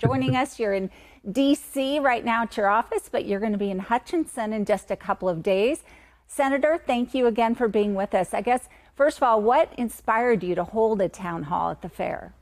joining us. You're in D.C. right now at your office, but you're going to be in Hutchinson in just a couple of days. Senator, thank you again for being with us. I guess, first of all, what inspired you to hold a town hall at the fair?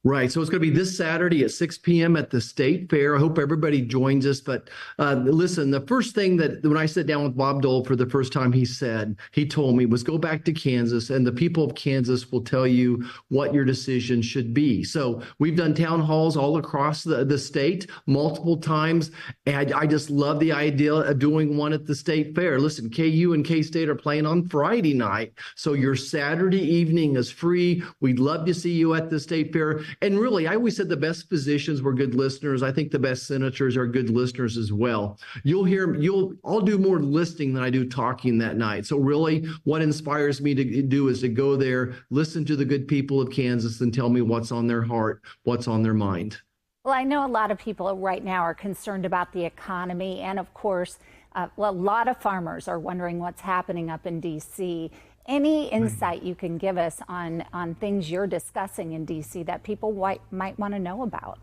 Right. So it's going to be this Saturday at 6 p.m. at the State Fair. I hope everybody joins us. But listen, the first thing that when I sat down with Bob Dole for the first time, he told me was go back to Kansas and the people of Kansas will tell you what your decision should be. So we've done town halls all across the state multiple times. And I just love the idea of doing one at the State Fair. Listen, KU and K-State are playing on Friday night. So your Saturday evening is free. We'd love to see you at the State Fair. And really, I always said the best physicians were good listeners. I think the best senators are good listeners as well. I'll do more listening than I do talking that night. So really, what inspires me to do is to go there, listen to the good people of Kansas and tell me what's on their heart, what's on their mind. Well, I know a lot of people right now are concerned about the economy. And of course, a lot of farmers are wondering what's happening up in D.C. Any insight you can give us on things you're discussing in D.C. that people might want to know about?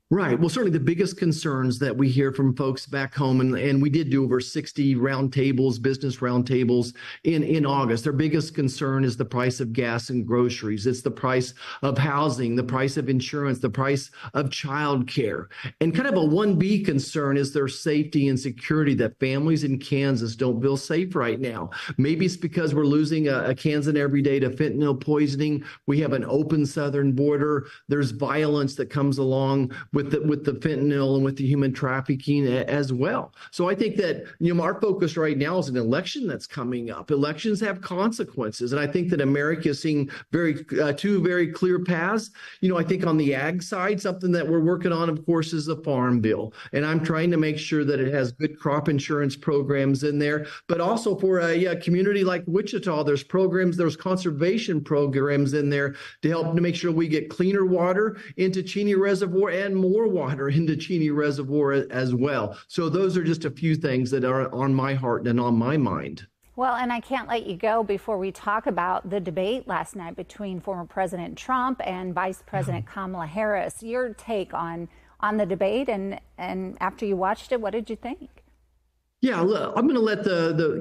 Right. Well, certainly the biggest concerns that we hear from folks back home, and we did do over 60 roundtables, business roundtables in August. Their biggest concern is the price of gas and groceries. It's the price of housing, the price of insurance, the price of childcare. And kind of a 1B concern is their safety and security, that families in Kansas don't feel safe right now. Maybe it's because we're losing a Kansan every day to fentanyl poisoning. We have an open southern border. There's violence that comes along with the fentanyl and with the human trafficking as well. So I think that, our focus right now is an election that's coming up. Elections have consequences. And I think that America is seeing two very clear paths. I think on the ag side, something that we're working on, of course, is the Farm Bill. And I'm trying to make sure that it has good crop insurance programs in there. But also for a community like Wichita, there's conservation programs in there to help to make sure we get cleaner water into Cheney Reservoir and more water into Cheney Reservoir as well. So those are just a few things that are on my heart and on my mind. Well, and I can't let you go before we talk about the debate last night between former President Trump and Vice President Kamala Harris. Your take on the debate, and after you watched it, what did you think? Yeah, look, I'm going to let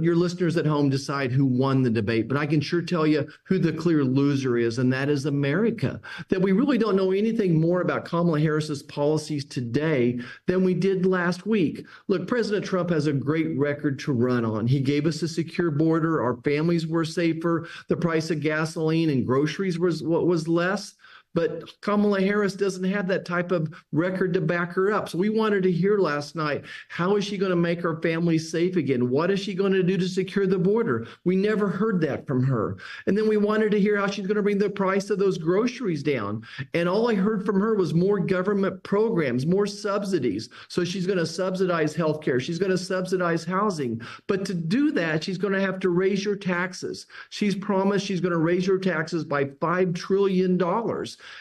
your listeners at home decide who won the debate, but I can sure tell you who the clear loser is, and that is America. That we really don't know anything more about Kamala Harris's policies today than we did last week. Look, President Trump has a great record to run on. He gave us a secure border. Our families were safer. The price of gasoline and groceries was less. But Kamala Harris doesn't have that type of record to back her up. So we wanted to hear last night, how is she going to make our families safe again? What is she going to do to secure the border? We never heard that from her. And then we wanted to hear how she's going to bring the price of those groceries down. And all I heard from her was more government programs, more subsidies. So she's going to subsidize healthcare. She's going to subsidize housing. But to do that, she's going to have to raise your taxes. She's promised she's going to raise your taxes by $5 trillion.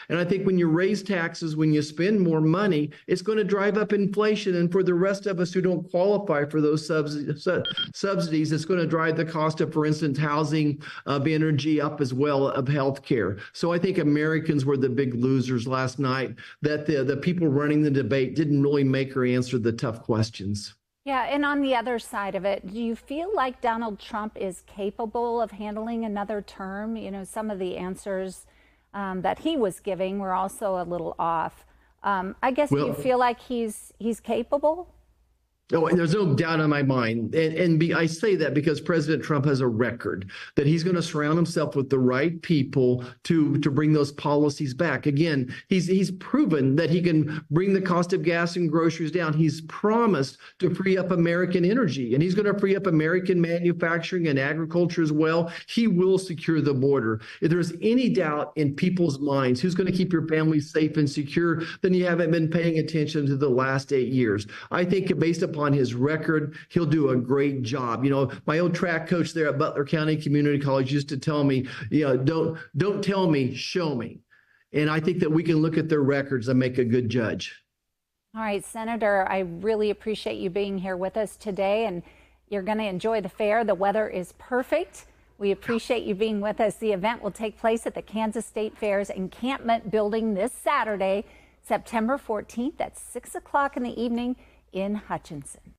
And I think when you raise taxes, when you spend more money, it's going to drive up inflation. And for the rest of us who don't qualify for those subsidies, it's going to drive the cost of, for instance, housing, of energy up as well, of health care. So I think Americans were the big losers last night, that the people running the debate didn't really make her answer the tough questions. Yeah, and on the other side of it, do you feel like Donald Trump is capable of handling another term? Some of the answers that he was giving were also a little off. I guess, do you feel like he's capable? Oh, and there's no doubt in my mind. I say that because President Trump has a record that he's going to surround himself with the right people to bring those policies back. Again, he's proven that he can bring the cost of gas and groceries down. He's promised to free up American energy, and he's going to free up American manufacturing and agriculture as well. He will secure the border. If there's any doubt in people's minds who's going to keep your family safe and secure, then you haven't been paying attention to the last 8 years. I think based upon his record, he'll do a great job. My old track coach there at Butler County Community College used to tell me, don't tell me, show me. And I think that we can look at their records and make a good judge. All right, Senator, I really appreciate you being here with us today, and you're going to enjoy the fair. The weather is perfect. We appreciate you being with us. The event will take place at the Kansas State Fair's encampment building this Saturday, September 14th at 6 o'clock in the evening in Hutchinson.